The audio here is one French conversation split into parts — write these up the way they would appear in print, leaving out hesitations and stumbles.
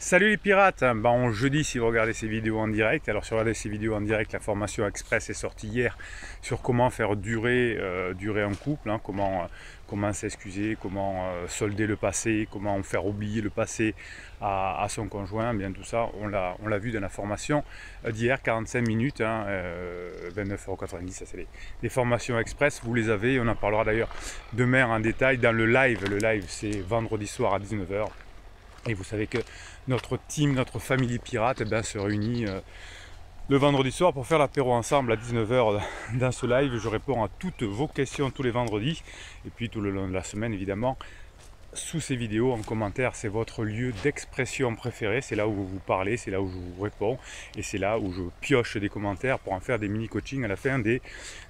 Salut les pirates, jeudi si vous regardez ces vidéos en direct. Alors si vous regardez ces vidéos en direct, la formation express est sortie hier sur comment faire durer un couple, comment s'excuser, comment solder le passé, comment faire oublier le passé à son conjoint. Bien tout ça, on l'a vu dans la formation d'hier, 45 minutes, 29,90 €, ça c'est les formations express, vous les avez, on en parlera d'ailleurs demain en détail dans le live. Le live c'est vendredi soir à 19 h. Et vous savez que notre team, notre famille pirate se réunit le vendredi soir pour faire l'apéro ensemble à 19 h dans ce live. Je réponds à toutes vos questions tous les vendredis et puis tout le long de la semaine évidemment. Sous ces vidéos, en commentaire, c'est votre lieu d'expression préféré. C'est là où vous parlez, c'est là où je vous réponds et c'est là où je pioche des commentaires pour en faire des mini-coachings à la fin des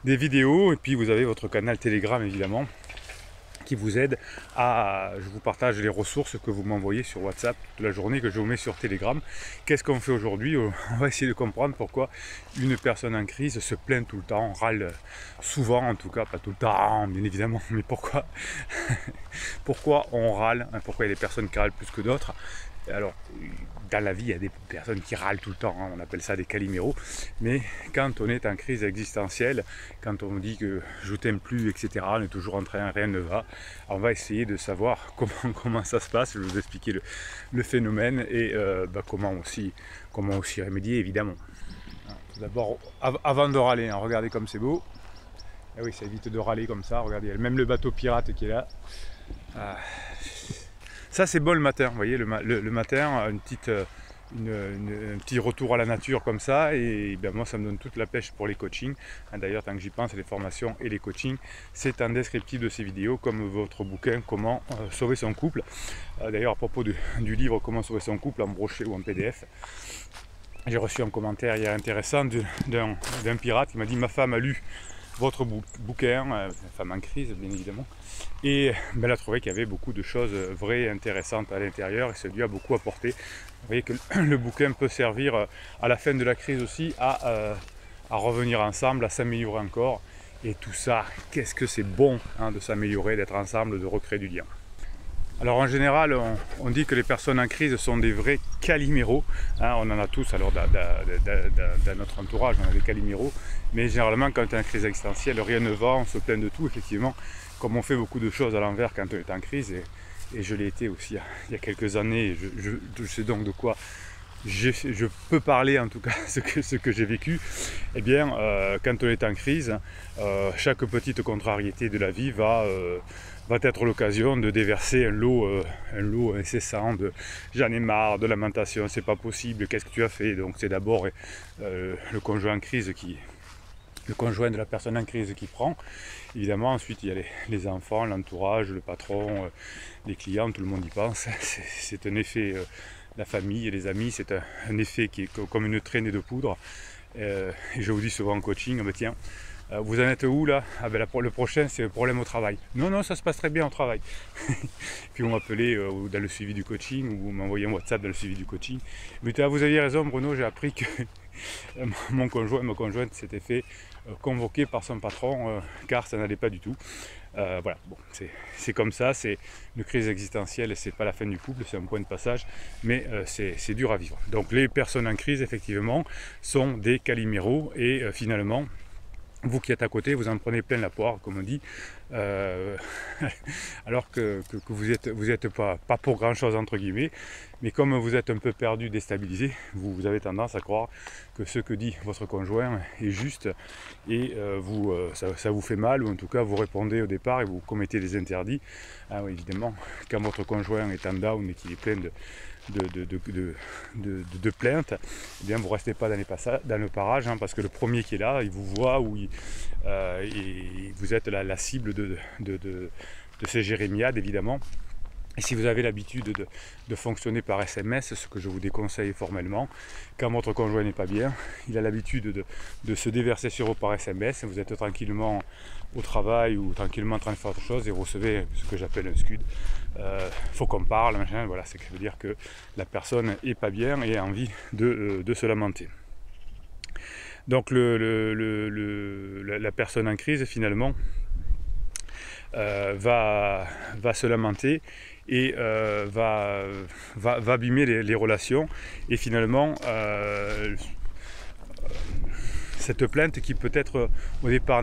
vidéos. Et puis vous avez votre canal Telegram évidemment, qui vous aide je vous partage les ressources que vous m'envoyez sur WhatsApp toute la journée, que je vous mets sur Telegram. Qu'est-ce qu'on fait aujourd'hui? On va essayer de comprendre pourquoi une personne en crise se plaint tout le temps, râle souvent, en tout cas pas tout le temps bien évidemment, mais pourquoi pourquoi on râle, pourquoi il y a des personnes qui râlent plus que d'autres. Alors, dans la vie, il y a des personnes qui râlent tout le temps, on appelle ça des caliméros, mais quand on est en crise existentielle, quand on dit que je t'aime plus, etc., on est toujours en train, rien ne va, on va essayer de savoir comment ça se passe. Je vais vous expliquer le phénomène et comment aussi remédier, évidemment. Tout d'abord, avant de râler, regardez comme c'est beau. Ah oui, ça évite de râler comme ça, regardez, il y a même le bateau pirate qui est là. Ça c'est bon le matin, vous voyez, le matin, un petit retour à la nature comme ça, et moi ça me donne toute la pêche pour les coachings. D'ailleurs, tant que j'y pense, les formations et les coachings, c'est un descriptif de ces vidéos, comme votre bouquin Comment sauver son couple. D'ailleurs, à propos du livre Comment sauver son couple en brochet ou en PDF, j'ai reçu un commentaire hier intéressant d'un pirate qui m'a dit: ma femme a lu votre bouquin, femme en crise bien évidemment, et elle a trouvé qu'il y avait beaucoup de choses vraies et intéressantes à l'intérieur, et ça lui a beaucoup apporté. Vous voyez que le bouquin peut servir à la fin de la crise aussi à revenir ensemble, à s'améliorer encore, et tout ça, qu'est-ce que c'est bon de s'améliorer, d'être ensemble, de recréer du lien. Alors en général, on dit que les personnes en crise sont des vrais caliméros. On en a tous alors dans notre entourage, on a des caliméros. Mais généralement, quand on est en crise existentielle, rien ne va, on se plaint de tout, effectivement. Comme on fait beaucoup de choses à l'envers quand on est en crise, et je l'ai été aussi il y a quelques années, je sais donc de quoi je peux parler, en tout cas ce que j'ai vécu. Eh bien, quand on est en crise, chaque petite contrariété de la vie va être l'occasion de déverser un lot incessant de j'en ai marre, de lamentation, c'est pas possible, qu'est-ce que tu as fait. Donc c'est d'abord le conjoint de la personne en crise qui prend. Évidemment, ensuite il y a les enfants, l'entourage, le patron, les clients, tout le monde y pense. C'est un effet, la famille et les amis, c'est un effet qui est comme une traînée de poudre. Et je vous dis souvent en coaching, tiens, vous en êtes où là? Le prochain c'est le problème au travail. Non, ça se passe très bien au travail. Puis vous m'appelez dans le suivi du coaching, ou vous m'envoyez un WhatsApp dans le suivi du coaching. Mais vous aviez raison Bruno, j'ai appris que ma conjointe s'était fait convoquer par son patron car ça n'allait pas du tout. Voilà, bon, c'est comme ça, c'est une crise existentielle, c'est pas la fin du couple, c'est un point de passage, mais c'est dur à vivre. Donc les personnes en crise, effectivement, sont des caliméros, et finalement, vous qui êtes à côté, vous en prenez plein la poire, comme on dit, alors que vous êtes pas pour grand chose entre guillemets, mais comme vous êtes un peu perdu, déstabilisé, vous avez tendance à croire que ce que dit votre conjoint est juste, et ça vous fait mal, ou en tout cas vous répondez au départ et vous commettez des interdits. Oui, évidemment, quand votre conjoint est en down et qu'il est plein de plaintes, eh bien vous ne restez pas dans le parage, parce que le premier qui est là, il vous voit, et vous êtes la cible de ces jérémiades évidemment. Et si vous avez l'habitude de fonctionner par SMS, ce que je vous déconseille formellement, quand votre conjoint n'est pas bien, il a l'habitude de se déverser sur vous par SMS, vous êtes tranquillement au travail ou tranquillement en train de faire autre chose et vous recevez ce que j'appelle un scud. Faut qu'on parle, machin, voilà, c'est que ça veut dire que la personne n'est pas bien et a envie de se lamenter. Donc la personne en crise finalement va se lamenter, et va abîmer les relations. Et finalement, cette plainte qui peut-être au départ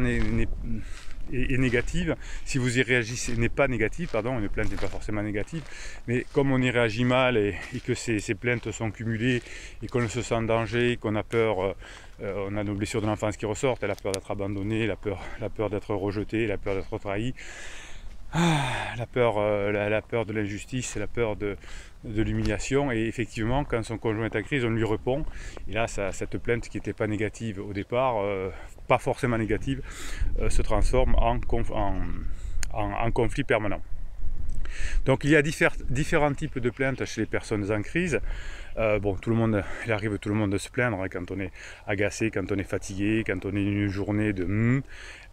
est négative, si vous y réagissez, n'est pas négative, pardon, une plainte n'est pas forcément négative, mais comme on y réagit mal et que ces plaintes sont cumulées et qu'on se sent en danger, qu'on a peur, on a nos blessures de l'enfance qui ressortent, la peur d'être abandonné, la peur d'être rejeté, la peur d'être trahi, la peur de l'injustice, la peur de l'humiliation. Et effectivement, quand son conjoint est en crise, on lui répond. Et là, cette plainte qui n'était pas négative au départ, pas forcément négative, se transforme en conflit permanent. Donc il y a différents types de plaintes chez les personnes en crise. Bon, il arrive tout le monde de se plaindre quand on est agacé, quand on est fatigué, quand on est une journée de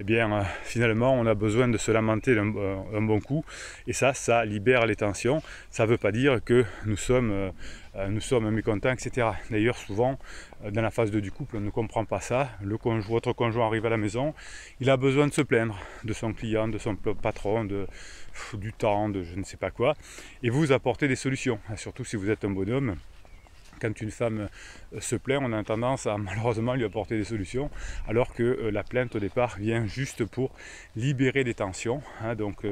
eh bien finalement on a besoin de se lamenter un bon coup, et ça libère les tensions. Ça ne veut pas dire que nous sommes mécontents, etc. D'ailleurs, souvent dans la phase 2 du couple, on ne comprend pas ça. Votre conjoint arrive à la maison, il a besoin de se plaindre de son client, de son patron, du temps, de je ne sais pas quoi, et vous apportez des solutions. Surtout si vous êtes un bonhomme, quand une femme se plaint, on a tendance à malheureusement lui apporter des solutions, alors que la plainte au départ vient juste pour libérer des tensions. Donc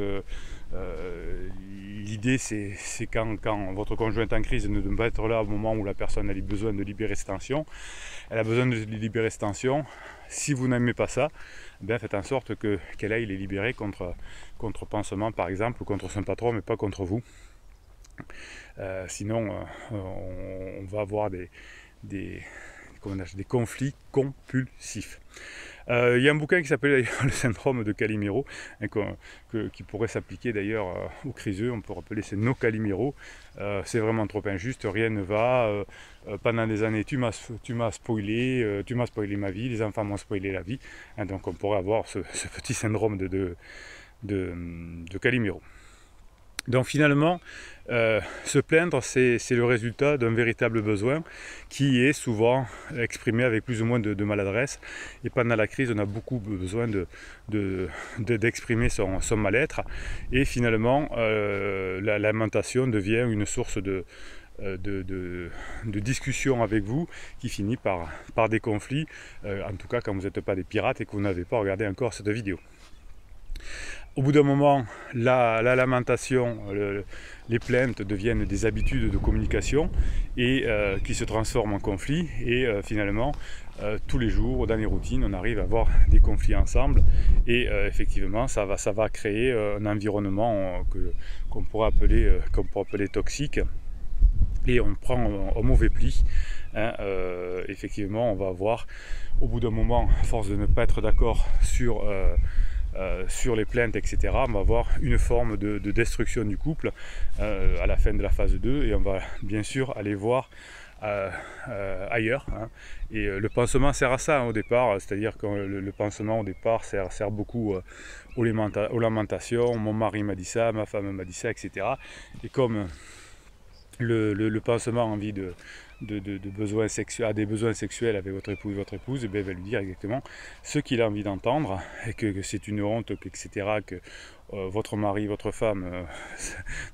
l'idée c'est quand votre conjoint est en crise, de ne pas être là au moment où la personne a besoin de libérer ses tensions. Elle a besoin de libérer ses tensions. Si vous n'aimez pas ça, bien faites en sorte qu'elle aille les libérer contre pansement par exemple, ou contre son patron, mais pas contre vous. Sinon on va avoir des conflits compulsifs. Il y a un bouquin qui s'appelle d'ailleurs le syndrome de Calimero, qui pourrait s'appliquer d'ailleurs aux criseux. On peut rappeler c'est no Calimero. C'est vraiment trop injuste, rien ne va. Pendant des années tu m'as spoilé, ma vie, les enfants m'ont spoilé la vie. Donc on pourrait avoir ce petit syndrome de Calimero. Donc finalement, se plaindre, c'est le résultat d'un véritable besoin qui est souvent exprimé avec plus ou moins de maladresse. Et pendant la crise, on a beaucoup besoin d'exprimer son mal-être. Et finalement, la lamentation devient une source de discussion avec vous qui finit par des conflits, en tout cas quand vous n'êtes pas des pirates et que vous n'avez pas regardé encore cette vidéo. Au bout d'un moment, la lamentation, les plaintes deviennent des habitudes de communication et qui se transforment en conflits. Et finalement, tous les jours, dans les routines, on arrive à avoir des conflits ensemble. Et effectivement, ça va créer un environnement qu'on pourrait appeler toxique. Et on prend un mauvais pli. Effectivement, on va avoir, au bout d'un moment, à force de ne pas être d'accord sur les plaintes, etc., on va avoir une forme de destruction du couple à la fin de la phase 2, et on va bien sûr aller voir ailleurs. Et le pansement sert à ça au départ, c'est-à-dire que le pansement au départ sert beaucoup aux lamentations. Mon mari m'a dit ça, ma femme m'a dit ça, etc. Et comme le pansement a envie besoins sexuels, a des besoins sexuels avec votre époux et votre épouse, et bien, il va lui dire exactement ce qu'il a envie d'entendre, et que c'est une honte, etc., que votre mari, votre femme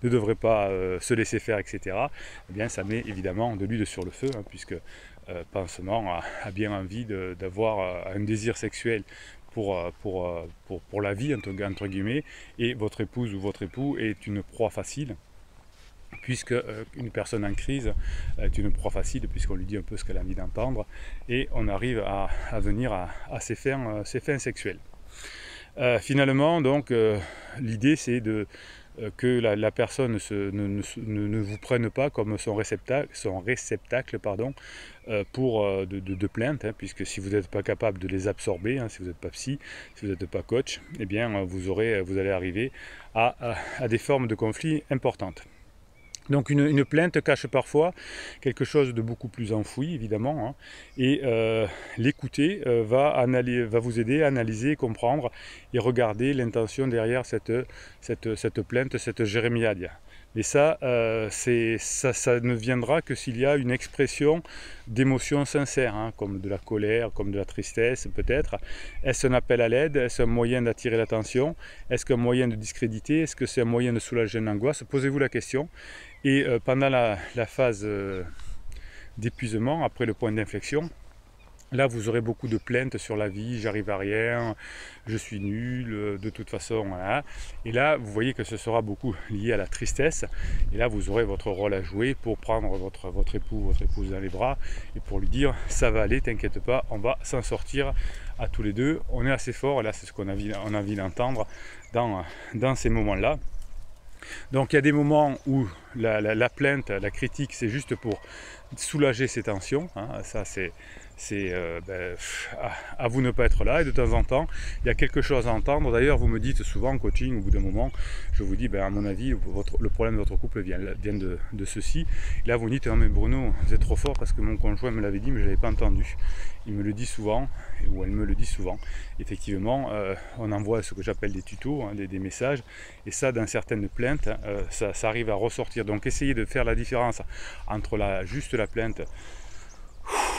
ne devrait pas se laisser faire, etc. Eh bien, ça met évidemment de l'huile sur le feu, puisque pansement a bien envie d'avoir un désir sexuel pour la vie, entre guillemets, et votre épouse ou votre époux est une proie facile, puisque une personne en crise est une proie facile, puisqu'on lui dit un peu ce qu'elle a envie d'entendre, et on arrive à venir à ses fins sexuelles. Finalement, donc, l'idée c'est que la personne ne vous prenne pas comme son réceptacle pour de plaintes, puisque si vous n'êtes pas capable de les absorber, si vous n'êtes pas psy, si vous n'êtes pas coach, eh bien vous allez arriver à des formes de conflits importantes. Donc une plainte cache parfois quelque chose de beaucoup plus enfoui, évidemment, et l'écouter va vous aider à analyser, comprendre et regarder l'intention derrière cette plainte, cette jérémiade. Mais ça, ça ne viendra que s'il y a une expression d'émotions sincères, hein, comme de la colère, comme de la tristesse peut-être. Est-ce un appel à l'aide? Est-ce un moyen d'attirer l'attention? Est-ce qu'un moyen de discréditer? Est-ce que c'est un moyen de soulager une angoisse? Posez-vous la question. Et pendant la phase d'épuisement, après le point d'inflexion, là, vous aurez beaucoup de plaintes sur la vie, j'arrive à rien, je suis nul, de toute façon, voilà. Et là, vous voyez que ce sera beaucoup lié à la tristesse. Et là, vous aurez votre rôle à jouer pour prendre votre époux, votre épouse dans les bras et pour lui dire, ça va aller, t'inquiète pas, on va s'en sortir à tous les deux. On est assez fort, et là, c'est ce qu'on a envie d'entendre dans ces moments-là. Donc il y a des moments où la plainte, la critique, c'est juste pour soulager ces tensions, hein. Ça c'est à vous ne pas être là, et de temps en temps il y a quelque chose à entendre. D'ailleurs vous me dites souvent en coaching, au bout d'un moment je vous dis, à mon avis le problème de votre couple vient de ceci, et là vous me dites, non mais Bruno, vous êtes trop fort parce que mon conjoint me l'avait dit mais je ne l'avais pas entendu. Il me le dit souvent, ou elle me le dit souvent. Effectivement, on envoie ce que j'appelle des tutos, hein, des messages, et ça, dans certaines plaintes, ça arrive à ressortir. Donc, essayez de faire la différence entre juste la plainte,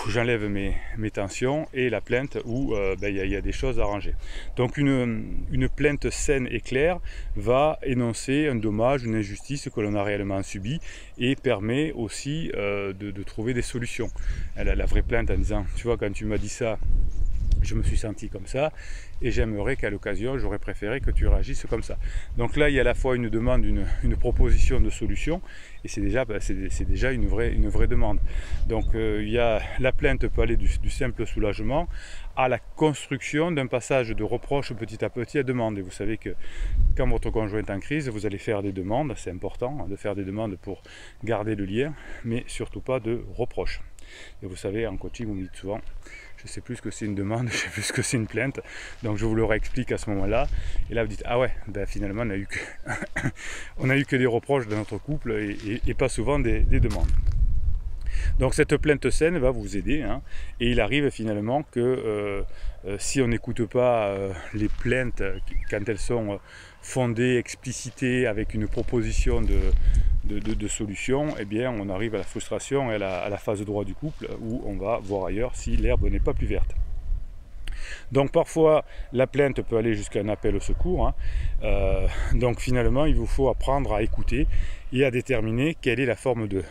j'enlève mes tensions, et la plainte où il y a des choses à arranger. Donc, une plainte saine et claire va énoncer un dommage, une injustice que l'on a réellement subi, et permet aussi de trouver des solutions. La vraie plainte en disant, tu vois, quand tu m'as dit ça, je me suis senti comme ça, et j'aimerais qu'à l'occasion, j'aurais préféré que tu réagisses comme ça. Donc là, il y a à la fois une demande, une proposition de solution, et c'est déjà une vraie demande. Donc la plainte peut aller du simple soulagement à la construction d'un passage de reproche petit à petit à demande. Et vous savez que quand votre conjoint est en crise, vous allez faire des demandes, c'est important de faire des demandes pour garder le lien, mais surtout pas de reproches. Et vous savez, en coaching, vous me dites souvent, je ne sais plus ce que c'est une demande, je ne sais plus ce que c'est une plainte, donc je vous le réexplique à ce moment-là. Et là, vous dites, ah ouais, finalement, on a eu que des reproches dans notre couple et pas souvent des demandes. Donc cette plainte saine va vous aider, hein, et il arrive finalement que si on n'écoute pas les plaintes quand elles sont fondées, explicitées, avec une proposition de solution, eh bien on arrive à la frustration et à la phase droit du couple où on va voir ailleurs si l'herbe n'est pas plus verte. Donc parfois la plainte peut aller jusqu'à un appel au secours, hein. Donc finalement il vous faut apprendre à écouter et à déterminer quelle est la forme de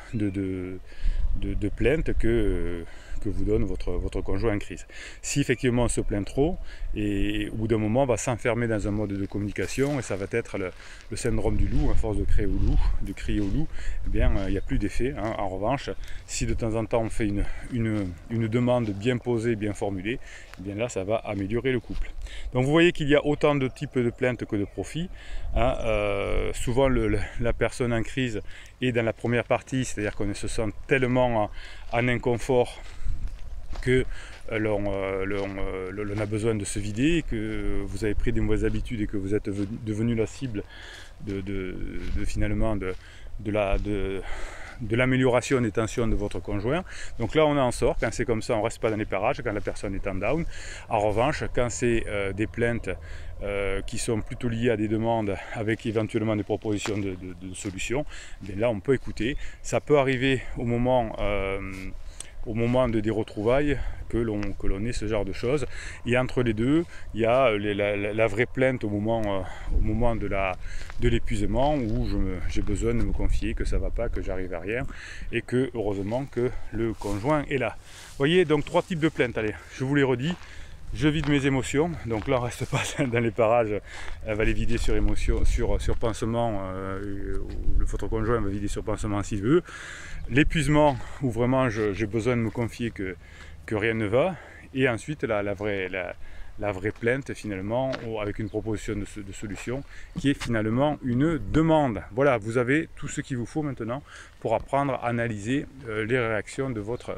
plainte que vous donne votre conjoint en crise. Si effectivement on se plaint trop, et au bout d'un moment on va s'enfermer dans un mode de communication, et ça va être le syndrome du loup, à force de crier au loup, eh bien il n'y a plus d'effet, hein. En revanche, si de temps en temps on fait une demande bien posée, bien formulée, eh bien là ça va améliorer le couple. Donc vous voyez qu'il y a autant de types de plaintes que de profits, hein. Souvent la personne en crise est dans la première partie, c'est-à-dire qu'on se sent tellement en inconfort que l'on a besoin de se vider, que vous avez pris des mauvaises habitudes et que vous êtes devenu la cible finalement de l'amélioration des tensions de votre conjoint. Donc là on en sort, quand c'est comme ça on ne reste pas dans les parages, quand la personne est en down. En revanche, quand c'est des plaintes qui sont plutôt liées à des demandes avec éventuellement des propositions de solutions, bien là on peut écouter. Ça peut arriver au moment des retrouvailles que l'on ait ce genre de choses, et entre les deux il y a la vraie plainte au moment de l'épuisement, où j'ai besoin de me confier que ça va pas, que j'arrive à rien, et que heureusement que le conjoint est là. Vous voyez, donc 3 types de plaintes. Allez, je vous les redis. Je vide mes émotions, donc là on reste pas dans les parages, elle va les vider sur émotion, sur pansement, votre conjoint va vider sur pansement s'il veut. L'épuisement, où vraiment j'ai besoin de me confier que rien ne va, et ensuite la vraie plainte finalement, avec une proposition de solution qui est finalement une demande. Voilà, vous avez tout ce qu'il vous faut maintenant pour apprendre à analyser les réactions de votre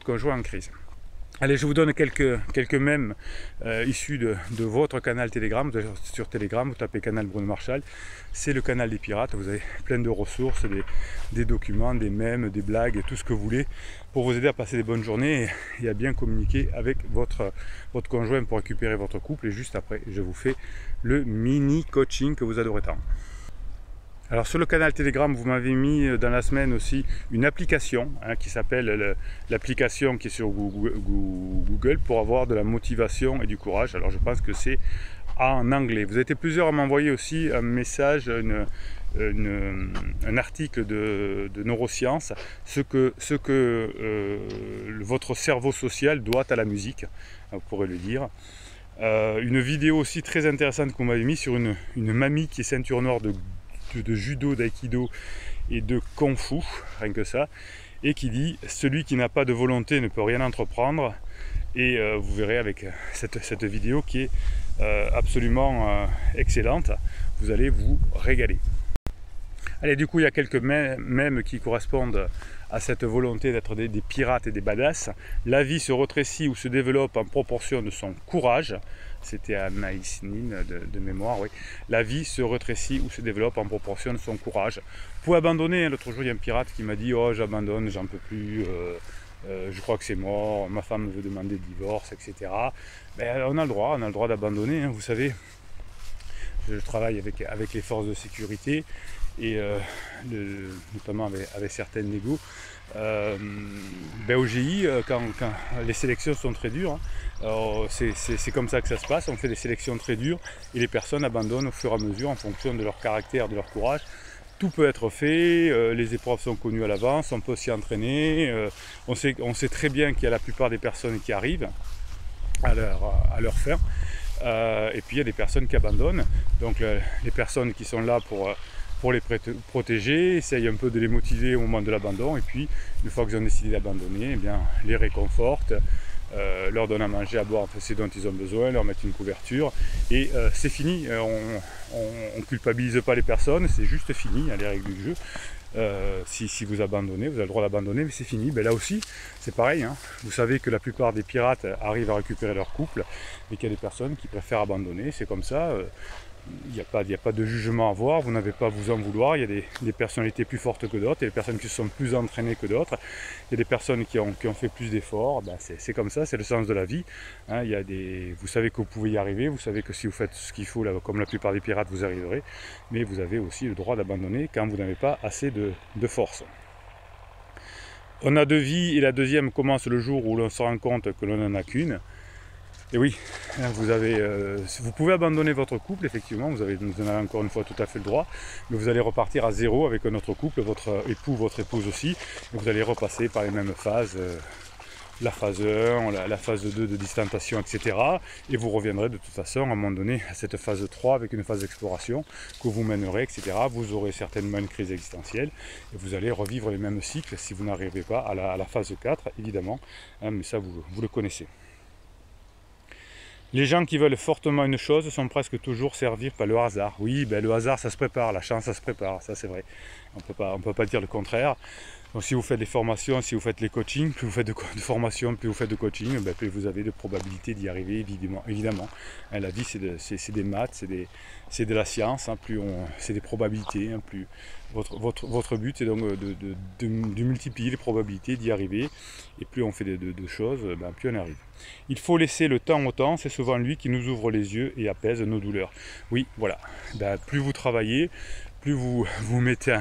conjoint en crise. Allez, je vous donne quelques mèmes issus de votre canal Telegram. Sur Telegram, vous tapez canal Bruno Marchal, c'est le canal des pirates. Vous avez plein de ressources, des documents, des mèmes, des blagues, tout ce que vous voulez pour vous aider à passer des bonnes journées et à bien communiquer avec votre conjoint pour récupérer votre couple. Et juste après, je vous fais le mini coaching que vous adorez tant. Alors sur le canal Telegram, vous m'avez mis dans la semaine aussi une application qui s'appelle l'application qui est sur Google pour avoir de la motivation et du courage. Alors je pense que c'est en anglais. Vous avez été plusieurs à m'envoyer aussi un message, un article de neurosciences, ce que votre cerveau social doit à la musique, vous pourrez le dire. Une vidéo aussi très intéressante qu'on m'avait mis sur une mamie qui est ceinture noire de judo, d'aïkido et de kung fu, rien que ça, et qui dit « Celui qui n'a pas de volonté ne peut rien entreprendre ». Et vous verrez avec cette vidéo qui est absolument excellente, vous allez vous régaler. Allez, du coup, il y a quelques mèmes qui correspondent à cette volonté d'être des pirates et des badass. La vie se rétrécit ou se développe en proportion de son courage. C'était Anaïs Nin de mémoire, oui. La vie se rétrécit ou se développe en proportion de son courage. Vous pouvez abandonner. L'autre jour, il y a un pirate qui m'a dit « Oh, j'abandonne, j'en peux plus, je crois que c'est mort, ma femme veut demander le divorce, etc. » Ben, on a le droit d'abandonner, hein, vous savez. Je travaille avec les forces de sécurité et notamment avec certaines négos. Au GI, quand les sélections sont très dures, c'est comme ça que ça se passe, on fait des sélections très dures et les personnes abandonnent au fur et à mesure en fonction de leur caractère, de leur courage. Tout peut être fait, les épreuves sont connues à l'avance, on peut s'y entraîner, on sait très bien qu'il y a la plupart des personnes qui arrivent à leur fin. Et puis il y a des personnes qui abandonnent, donc les personnes qui sont là pour les protéger, essayent un peu de les motiver au moment de l'abandon, et puis une fois qu'ils ont décidé d'abandonner, eh bien, les réconfortent, leur donnent à manger, à boire, enfin, ce dont ils ont besoin, leur mettent une couverture, et c'est fini, on ne culpabilise pas les personnes, c'est juste fini, les règles du jeu. Si vous abandonnez, vous avez le droit d'abandonner, mais c'est fini. Ben là aussi, c'est pareil, hein. Vous savez que la plupart des pirates arrivent à récupérer leur couple, et qu'il y a des personnes qui préfèrent abandonner, c'est comme ça. Il n'y a pas de jugement à avoir, vous n'avez pas à vous en vouloir. Il y a des personnalités plus fortes que d'autres, il y a des personnes qui sont plus entraînées que d'autres, il y a des personnes qui ont fait plus d'efforts. Ben c'est comme ça, c'est le sens de la vie, hein. Vous savez que vous pouvez y arriver, vous savez que si vous faites ce qu'il faut, là, comme la plupart des pirates, vous arriverez, mais vous avez aussi le droit d'abandonner quand vous n'avez pas assez de force. On a deux vies et la deuxième commence le jour où l'on se rend compte que l'on n'en a qu'une. Et oui, vous pouvez abandonner votre couple, effectivement, vous en avez encore une fois tout à fait le droit, mais vous allez repartir à zéro avec un autre couple, votre époux, votre épouse aussi, et vous allez repasser par les mêmes phases, la phase 1, la phase 2 de distanciation, etc. Et vous reviendrez de toute façon à un moment donné à cette phase 3 avec une phase d'exploration que vous mènerez, etc. Vous aurez certainement une crise existentielle et vous allez revivre les mêmes cycles si vous n'arrivez pas à la phase 4, évidemment, hein, mais ça vous le connaissez. Les gens qui veulent fortement une chose sont presque toujours servis par le hasard. Oui, ben le hasard ça se prépare, la chance ça se prépare, ça c'est vrai. On peut pas dire le contraire. Donc si vous faites des formations, si vous faites les coachings, plus vous faites de formation, plus vous faites de coaching, ben, plus vous avez de probabilités d'y arriver, évidemment. Hein, la vie c'est des maths, c'est de la science, hein, c'est des probabilités. Hein, plus votre but c'est donc de multiplier les probabilités d'y arriver. Et plus on fait de choses, ben, plus on arrive. Il faut laisser le temps au temps, c'est souvent lui qui nous ouvre les yeux et apaise nos douleurs. Oui, voilà. Ben, plus vous travaillez, plus vous vous mettez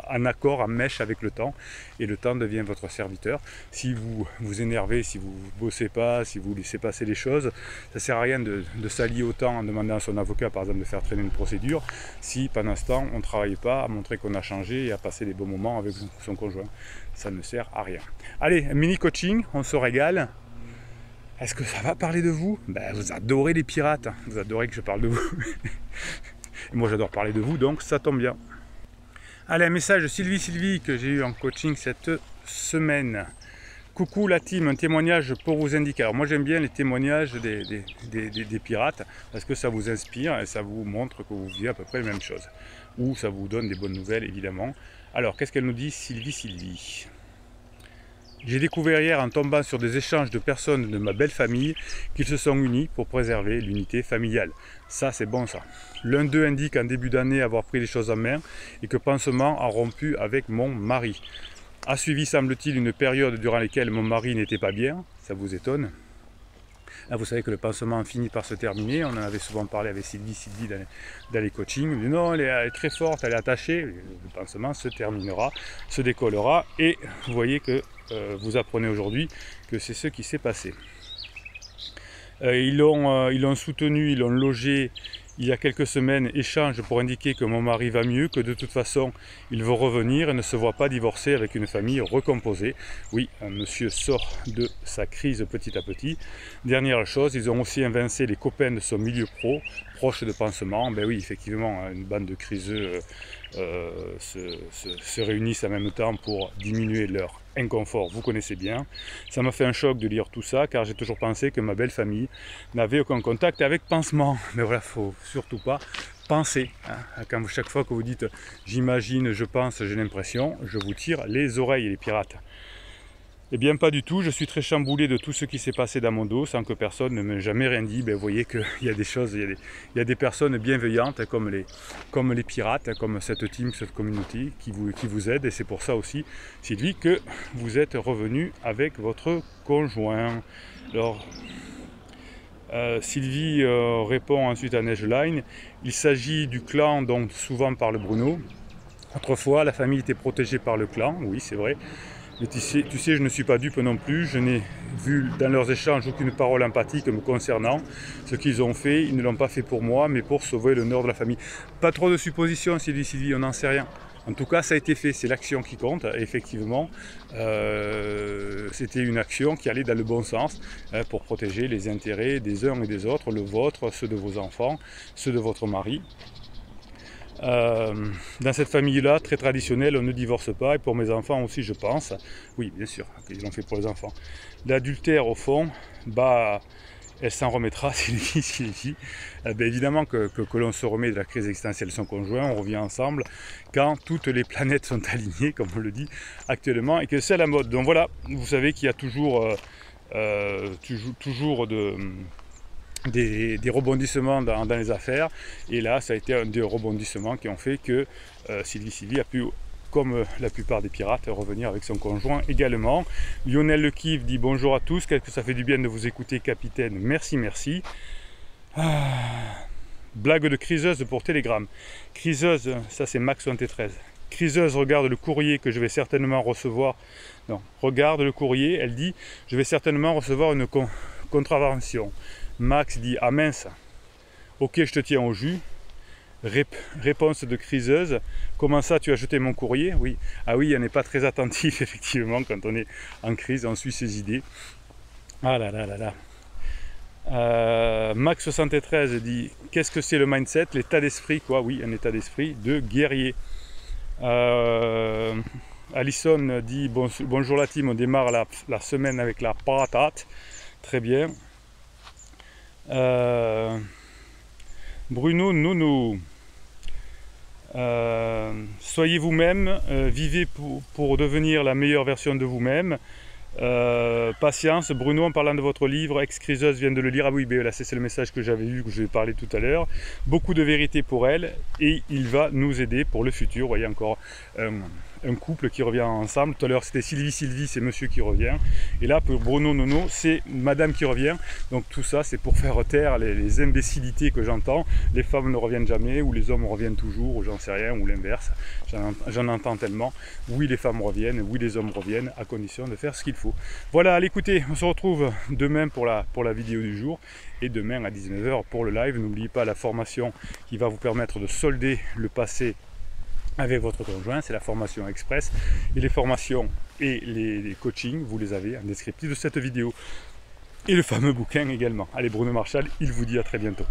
en accord, en mèche avec le temps, et le temps devient votre serviteur. Si vous vous énervez, si vous ne bossez pas, si vous laissez passer les choses, ça ne sert à rien de s'allier au temps en demandant à son avocat, par exemple, de faire traîner une procédure, si pendant ce temps, on ne travaille pas à montrer qu'on a changé et à passer des bons moments avec son conjoint. Ça ne sert à rien. Allez, un mini coaching, on se régale. Est-ce que ça va parler de vous? Ben, vous adorez les pirates, hein. Vous adorez que je parle de vous. Et moi j'adore parler de vous, donc ça tombe bien. Allez, un message Sylvie que j'ai eu en coaching cette semaine. Coucou la team, un témoignage pour vous indiquer. Alors moi j'aime bien les témoignages des pirates parce que ça vous inspire et ça vous montre que vous vivez à peu près les mêmes choses. Ou ça vous donne des bonnes nouvelles évidemment. Alors qu'est-ce qu'elle nous dit Sylvie? J'ai découvert hier en tombant sur des échanges de personnes de ma belle famille qu'ils se sont unis pour préserver l'unité familiale. Ça c'est bon ça. L'un d'eux indique en début d'année avoir pris les choses en main et que pansement a rompu avec mon mari. A suivi semble-t-il une période durant laquelle mon mari n'était pas bien, ça vous étonne? Là, vous savez que le pansement finit par se terminer. On en avait souvent parlé avec Sylvie dans les coachings. Elle dit non, elle est très forte, elle est attachée. Le pansement se terminera, se décollera. Et vous voyez que vous apprenez aujourd'hui que c'est ce qui s'est passé. Ils l'ont soutenu, ils l'ont logé il y a quelques semaines, échange pour indiquer que mon mari va mieux, que de toute façon il veut revenir et ne se voit pas divorcer avec une famille recomposée. Oui, un monsieur sort de sa crise petit à petit. Dernière chose, ils ont aussi évincé les copains de son milieu pro, proches de pansement. Ben oui, effectivement, une bande de criseux se réunissent en même temps pour diminuer leur inconfort, vous connaissez bien. Ça m'a fait un choc de lire tout ça, car j'ai toujours pensé que ma belle famille n'avait aucun contact avec pansement. Mais voilà, il ne faut surtout pas penser. Hein. Quand chaque fois que vous dites j'imagine, je pense, j'ai l'impression, je vous tire les oreilles, les pirates. Eh bien pas du tout, je suis très chamboulé de tout ce qui s'est passé dans mon dos sans que personne ne m'ait jamais rien dit. Ben, vous voyez qu'il y a des choses, il y a des personnes bienveillantes comme les pirates, comme cette team, cette communauté qui vous aide. Et c'est pour ça aussi, Sylvie, que vous êtes revenu avec votre conjoint. Alors, Sylvie répond ensuite à Neigeline. Il s'agit du clan dont souvent parle Bruno. Autrefois, la famille était protégée par le clan, oui c'est vrai. Mais tu sais, je ne suis pas dupe non plus, je n'ai vu dans leurs échanges aucune parole empathique me concernant. Ce qu'ils ont fait, ils ne l'ont pas fait pour moi, mais pour sauver l'honneur de la famille. Pas trop de suppositions, Sylvie, on n'en sait rien. En tout cas, ça a été fait, c'est l'action qui compte. Et effectivement, c'était une action qui allait dans le bon sens pour protéger les intérêts des uns et des autres, le vôtre, ceux de vos enfants, ceux de votre mari. Dans cette famille-là, très traditionnelle, on ne divorce pas, et pour mes enfants aussi, je pense. Oui, bien sûr, ils l'ont fait pour les enfants. L'adultère, au fond, bah, elle s'en remettra, Sylvie. Ben, évidemment que l'on se remet de la crise existentielle de son conjoint, on revient ensemble, quand toutes les planètes sont alignées, comme on le dit actuellement, et que c'est la mode. Donc voilà, vous savez qu'il y a toujours des rebondissements dans les affaires, et là ça a été un des rebondissements qui ont fait que Sylvie a pu, comme la plupart des pirates, revenir avec son conjoint également. Lionel Le Kiv dit bonjour à tous, qu'est-ce que ça fait du bien de vous écouter capitaine, merci. Blague de criseuse pour Telegram. Criseuse, ça c'est Max 73. Criseuse regarde le courrier que je vais certainement recevoir. Non, regarde le courrier, elle dit je vais certainement recevoir une contravention. Max dit ah mince, ok je te tiens au jus. Réponse de criseuse, comment ça tu as jeté mon courrier? Oui, ah oui, on n'est pas très attentif effectivement quand on est en crise, on suit ses idées. Ah là là là là. Max 73 dit qu'est-ce que c'est le mindset, l'état d'esprit quoi? Oui, un état d'esprit de guerrier. Alison dit bonjour la team, on démarre la semaine avec la patate, très bien. Bruno Nono, soyez vous-même, vivez pour devenir la meilleure version de vous-même. Patience, Bruno, en parlant de votre livre, ex-criseuse vient de le lire. Ah oui, ben là c'est le message que j'avais vu, que je vais parler tout à l'heure. Beaucoup de vérité pour elle, et il va nous aider pour le futur. Vous voyez encore un couple qui revient ensemble. Tout à l'heure c'était Sylvie, c'est monsieur qui revient. Et là pour Bruno Nono, c'est madame qui revient. Donc tout ça c'est pour faire taire les imbécilités que j'entends. Les femmes ne reviennent jamais, ou les hommes reviennent toujours, ou j'en sais rien, ou l'inverse. J'en entends tellement. Oui, les femmes reviennent, oui, les hommes reviennent, à condition de faire ce qu'il faut. Voilà, allez, écoutez, on se retrouve demain pour la vidéo du jour, et demain à 19 h pour le live. N'oubliez pas la formation qui va vous permettre de solder le passé avec votre conjoint, c'est la formation express, et les formations et les coachings, vous les avez en descriptif de cette vidéo, et le fameux bouquin également. Allez, Bruno Marchal, il vous dit à très bientôt.